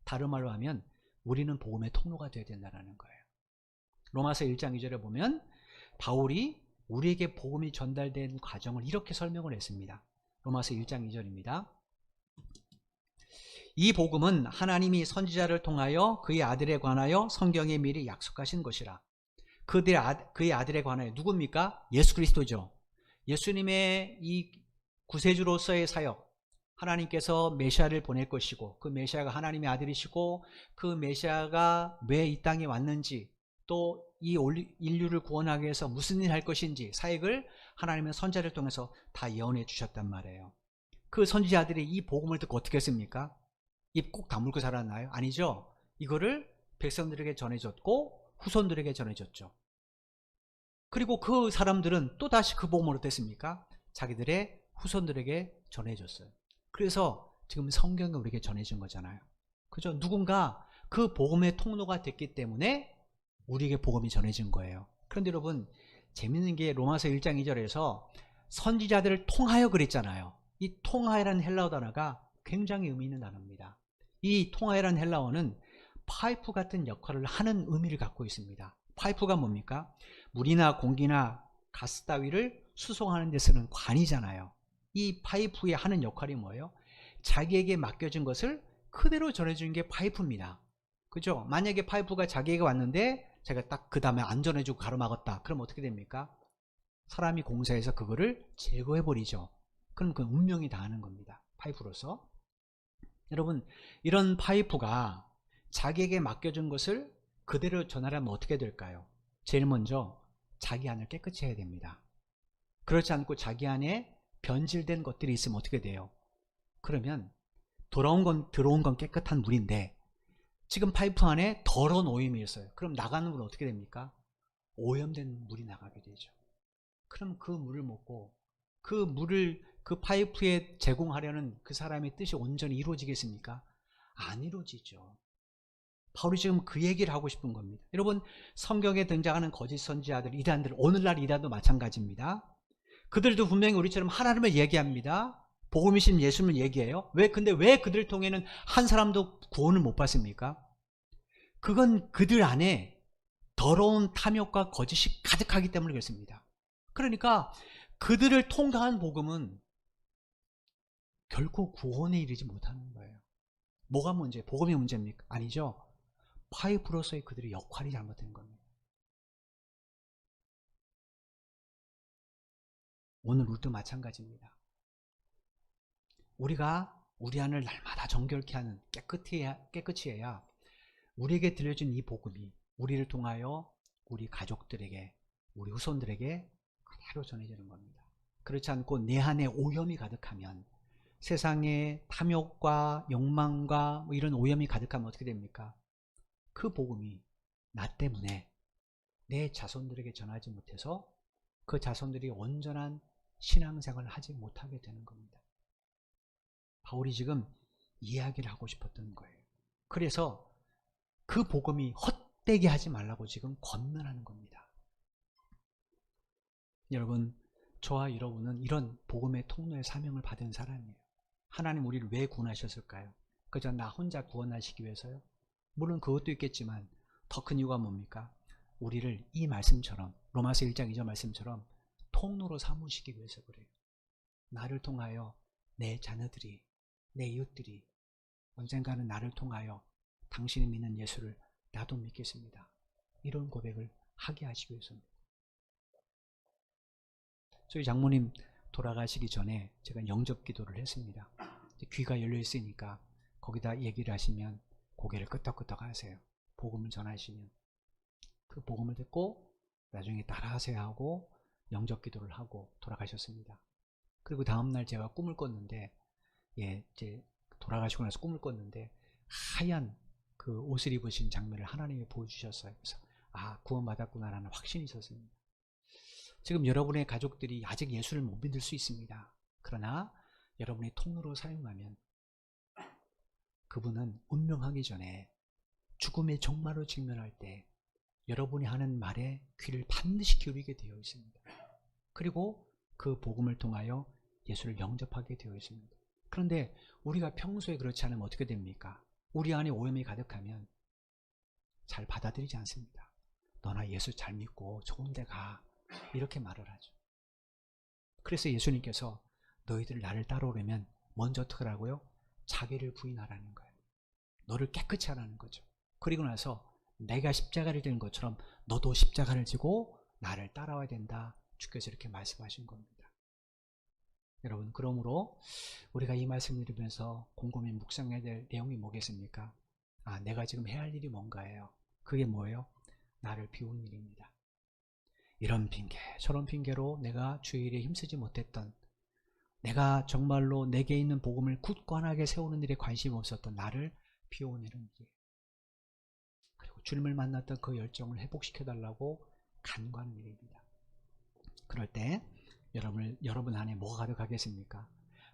다른 말로 하면 우리는 복음의 통로가 되어야 된다는 거예요. 로마서 1장 2절에 보면 바울이 우리에게 복음이 전달된 과정을 이렇게 설명을 했습니다. 로마서 1장 2절입니다. 이 복음은 하나님이 선지자를 통하여 그의 아들에 관하여 성경에 미리 약속하신 것이라. 그의 아들에 관하여 누굽니까? 예수 그리스도죠. 예수님의 이 구세주로서의 사역, 하나님께서 메시아를 보낼 것이고 그 메시아가 하나님의 아들이시고 그 메시아가 왜 이 땅에 왔는지 또 이 인류를 구원하기 위해서 무슨 일을 할 것인지 사역을 하나님의 선지자를 통해서 다 예언해 주셨단 말이에요. 그 선지자들이 이 복음을 듣고 어떻게 했습니까? 입 꼭 다물고 살았나요? 아니죠. 이거를 백성들에게 전해줬고 후손들에게 전해줬죠. 그리고 그 사람들은 또다시 그 복음을 어땠습니까? 자기들의 후손들에게 전해줬어요. 그래서 지금 성경이 우리에게 전해진 거잖아요. 그죠? 누군가 그 복음의 통로가 됐기 때문에 우리에게 복음이 전해진 거예요. 그런데 여러분 재밌는 게 로마서 1장 2절에서 선지자들을 통하여 그랬잖아요. 이 통하여라는 헬라어 단어가 굉장히 의미 있는 단어입니다. 이 통하여라는 헬라어는 파이프 같은 역할을 하는 의미를 갖고 있습니다. 파이프가 뭡니까? 물이나 공기나 가스 따위를 수송하는 데 쓰는 관이잖아요. 이 파이프에 하는 역할이 뭐예요? 자기에게 맡겨진 것을 그대로 전해주는 게 파이프입니다. 그죠? 만약에 파이프가 자기에게 왔는데 제가 딱 그 다음에 안 전해주고 가로막았다. 그럼 어떻게 됩니까? 사람이 공사해서 그거를 제거해버리죠. 그럼 그 운명이 다하는 겁니다. 파이프로서. 여러분, 이런 파이프가 자기에게 맡겨준 것을 그대로 전하려면 어떻게 될까요? 제일 먼저 자기 안을 깨끗이 해야 됩니다. 그렇지 않고 자기 안에 변질된 것들이 있으면 어떻게 돼요? 그러면 들어온 건 깨끗한 물인데 지금 파이프 안에 더러운 오염이 있어요. 그럼 나가는 물은 어떻게 됩니까? 오염된 물이 나가게 되죠. 그럼 그 물을 먹고 그 물을 그 파이프에 제공하려는 그 사람의 뜻이 온전히 이루어지겠습니까? 안 이루어지죠. 바울이 지금 그 얘기를 하고 싶은 겁니다. 여러분, 성경에 등장하는 거짓 선지자들, 이단들, 오늘날 이단도 마찬가지입니다. 그들도 분명히 우리처럼 하나님을 얘기합니다. 복음이신 예수님을 얘기해요. 근데 왜 그들을 통해는 한 사람도 구원을 못 받습니까? 그건 그들 안에 더러운 탐욕과 거짓이 가득하기 때문에 그렇습니다. 그러니까 그들을 통과한 복음은 결코 구원에 이르지 못하는 거예요. 뭐가 문제예요? 복음이 문제입니까? 아니죠. 파이프로서의 그들의 역할이 잘못된 겁니다. 오늘 우리도 마찬가지입니다. 우리가 우리 안을 날마다 정결케 하는 깨끗이 해야 우리에게 들려진 이 복음이 우리를 통하여 우리 가족들에게, 우리 후손들에게 그대로 전해지는 겁니다. 그렇지 않고 내 안에 오염이 가득하면, 세상에 탐욕과 욕망과 뭐 이런 오염이 가득하면 어떻게 됩니까? 그 복음이 나 때문에 내 자손들에게 전하지 못해서 그 자손들이 온전한 신앙생활을 하지 못하게 되는 겁니다. 바울이 지금 이야기를 하고 싶었던 거예요. 그래서 그 복음이 헛되게 하지 말라고 지금 권면하는 겁니다. 여러분, 저와 여러분은 이런 복음의 통로의 사명을 받은 사람이에요. 하나님 우리를 왜 구원하셨을까요? 그저 나 혼자 구원하시기 위해서요? 물론 그것도 있겠지만 더 큰 이유가 뭡니까? 우리를 이 말씀처럼, 로마서 1장 2절 말씀처럼 통로로 삼으시기 위해서 그래요. 나를 통하여 내 자녀들이, 내 이웃들이 언젠가는 나를 통하여 당신이 믿는 예수를 나도 믿겠습니다, 이런 고백을 하게 하시기 위해서입니다. 저희 장모님 돌아가시기 전에 제가 영접 기도를 했습니다. 귀가 열려 있으니까 거기다 얘기를 하시면 고개를 끄덕끄덕 하세요. 복음을 전하시면 그 복음을 듣고 나중에 따라하세요 하고 영접 기도를 하고 돌아가셨습니다. 그리고 다음날 제가 꿈을 꿨는데, 이제 돌아가시고 나서 꿈을 꿨는데 하얀 그 옷을 입으신 장면을 하나님이 보여주셨어요. 그래서 구원받았구나라는 확신이 있었습니다. 지금 여러분의 가족들이 아직 예수를 못 믿을 수 있습니다. 그러나 여러분이 통로로 사용하면 그분은 운명하기 전에 죽음의 종말로 직면할 때 여러분이 하는 말에 귀를 반드시 기울이게 되어 있습니다. 그리고 그 복음을 통하여 예수를 영접하게 되어 있습니다. 그런데 우리가 평소에 그렇지 않으면 어떻게 됩니까? 우리 안에 오염이 가득하면 잘 받아들이지 않습니다. 너나 예수 잘 믿고 좋은 데 가, 이렇게 말을 하죠. 그래서 예수님께서 너희들 나를 따라오려면 먼저 어떻게 하라고요? 자기를 부인하라는 거예요. 너를 깨끗이 하라는 거죠. 그리고 나서 내가 십자가를 지는 것처럼 너도 십자가를 지고 나를 따라와야 된다, 주께서 이렇게 말씀하신 겁니다. 여러분, 그러므로 우리가 이 말씀을 들으면서 곰곰이 묵상해야 될 내용이 뭐겠습니까? 내가 지금 해야 할 일이 뭔가예요. 그게 뭐예요? 나를 비운 일입니다. 이런 핑계 저런 핑계로 내가 주일에 힘쓰지 못했던, 내가 정말로 내게 있는 복음을 굳건하게 세우는 일에 관심이 없었던 나를 비워내는 일이에요. 그리고 주님을 만났던 그 열정을 회복시켜달라고 간구하는 일입니다. 그럴 때 여러분 안에 뭐가 가득하겠습니까?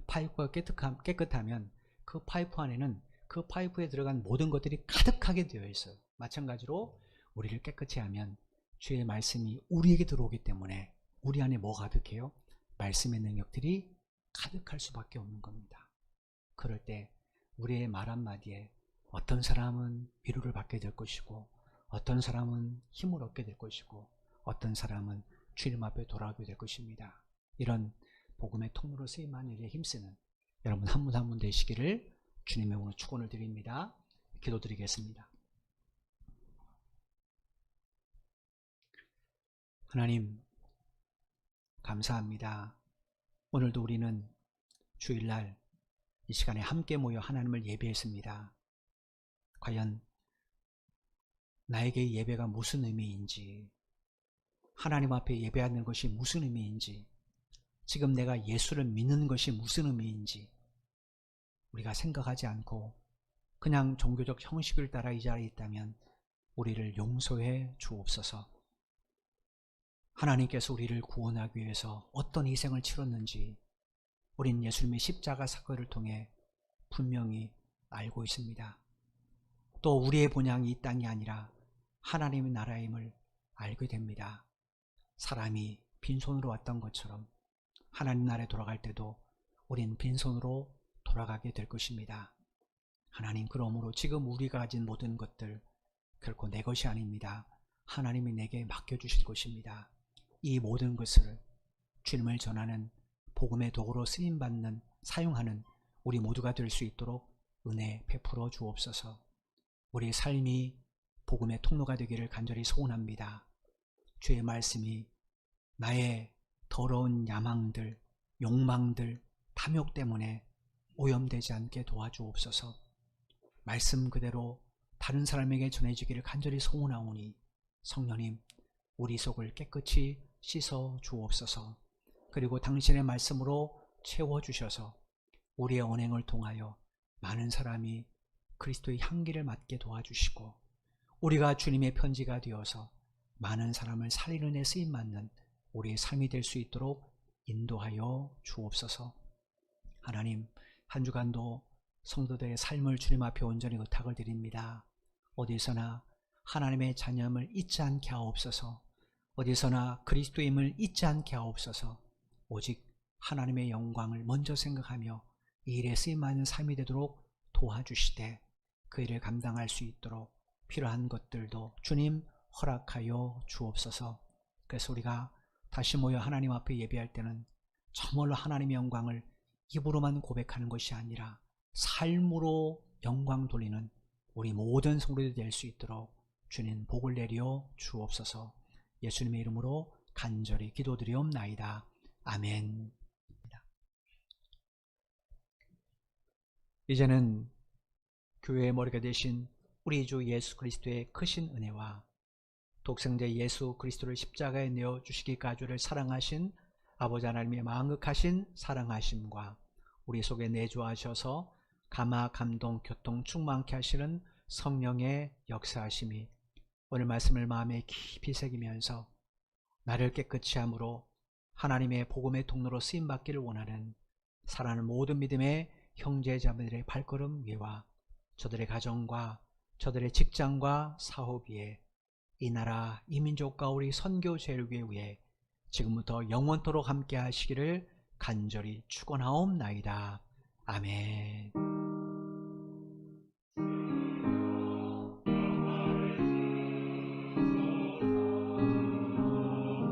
파이프가 깨끗하면 그 파이프 안에는 그 파이프에 들어간 모든 것들이 가득하게 되어 있어요. 마찬가지로 우리를 깨끗이 하면 주의 말씀이 우리에게 들어오기 때문에 우리 안에 뭐가 가득해요? 말씀의 능력들이 가득할 수밖에 없는 겁니다. 그럴 때 우리의 말 한마디에 어떤 사람은 위로를 받게 될 것이고, 어떤 사람은 힘을 얻게 될 것이고, 어떤 사람은 주님 앞에 돌아오게 될 것입니다. 이런 복음의 통로로 쓰임하는 일에 힘쓰는 여러분 한 분 한 분 되시기를 주님의 오늘 축원을 드립니다. 기도드리겠습니다. 하나님 감사합니다. 오늘도 우리는 주일날 이 시간에 함께 모여 하나님을 예배했습니다. 과연 나에게 예배가 무슨 의미인지, 하나님 앞에 예배하는 것이 무슨 의미인지, 지금 내가 예수를 믿는 것이 무슨 의미인지 우리가 생각하지 않고 그냥 종교적 형식을 따라 이 자리에 있다면 우리를 용서해 주옵소서. 하나님께서 우리를 구원하기 위해서 어떤 희생을 치렀는지 우린 예수님의 십자가 사건을 통해 분명히 알고 있습니다. 또 우리의 본향이 이 땅이 아니라 하나님의 나라임을 알게 됩니다. 사람이 빈손으로 왔던 것처럼 하나님 나라에 돌아갈 때도 우린 빈손으로 돌아가게 될 것입니다. 하나님, 그러므로 지금 우리가 가진 모든 것들 결코 내 것이 아닙니다. 하나님이 내게 맡겨주실 것입니다. 이 모든 것을 주님을 전하는 복음의 도구로 쓰임받는, 사용하는 우리 모두가 될 수 있도록 은혜 베풀어 주옵소서. 우리의 삶이 복음의 통로가 되기를 간절히 소원합니다. 주의 말씀이 나의 더러운 야망들, 욕망들, 탐욕 때문에 오염되지 않게 도와주옵소서. 말씀 그대로 다른 사람에게 전해지기를 간절히 소원하오니 성령님, 우리 속을 깨끗이 씻어 주옵소서. 그리고 당신의 말씀으로 채워주셔서 우리의 언행을 통하여 많은 사람이 그리스도의 향기를 맡게 도와주시고, 우리가 주님의 편지가 되어서 많은 사람을 살리는 데 쓰임받는 우리의 삶이 될 수 있도록 인도하여 주옵소서. 하나님, 한 주간도 성도들의 삶을 주님 앞에 온전히 의탁을 드립니다. 어디서나 하나님의 자녀임을 잊지 않게 하옵소서. 어디서나 그리스도임을 잊지 않게 하옵소서. 오직 하나님의 영광을 먼저 생각하며 이 일에 쓰임받는 삶이 되도록 도와주시되, 그 일을 감당할 수 있도록 필요한 것들도 주님 허락하여 주옵소서. 그래서 우리가 다시 모여 하나님 앞에 예배할 때는 정말로 하나님의 영광을 입으로만 고백하는 것이 아니라 삶으로 영광 돌리는 우리 모든 성도들이 될 수 있도록 주님 복을 내려 주옵소서. 예수님의 이름으로 간절히 기도드리옵나이다. 아멘. 이제는 교회의 머리가 되신 우리 주 예수 그리스도의 크신 은혜와 독생자 예수 그리스도를 십자가에 내어 주시기까지를 사랑하신 아버지 하나님의 망극하신 사랑하심과 우리 속에 내주하셔서 감화, 감동, 교통 충만케 하시는 성령의 역사하심이 오늘 말씀을 마음에 깊이 새기면서 나를 깨끗이 함으로 하나님의 복음의 통로로 쓰임받기를 원하는 사랑하는 모든 믿음의 형제자매들의 발걸음 위와 저들의 가정과 저들의 직장과 사업 위에 이 나라 이 민족과 우리 선교 제일교회 위에 지금부터 영원토록 함께 하시기를 간절히 축원하옵나이다. 아멘.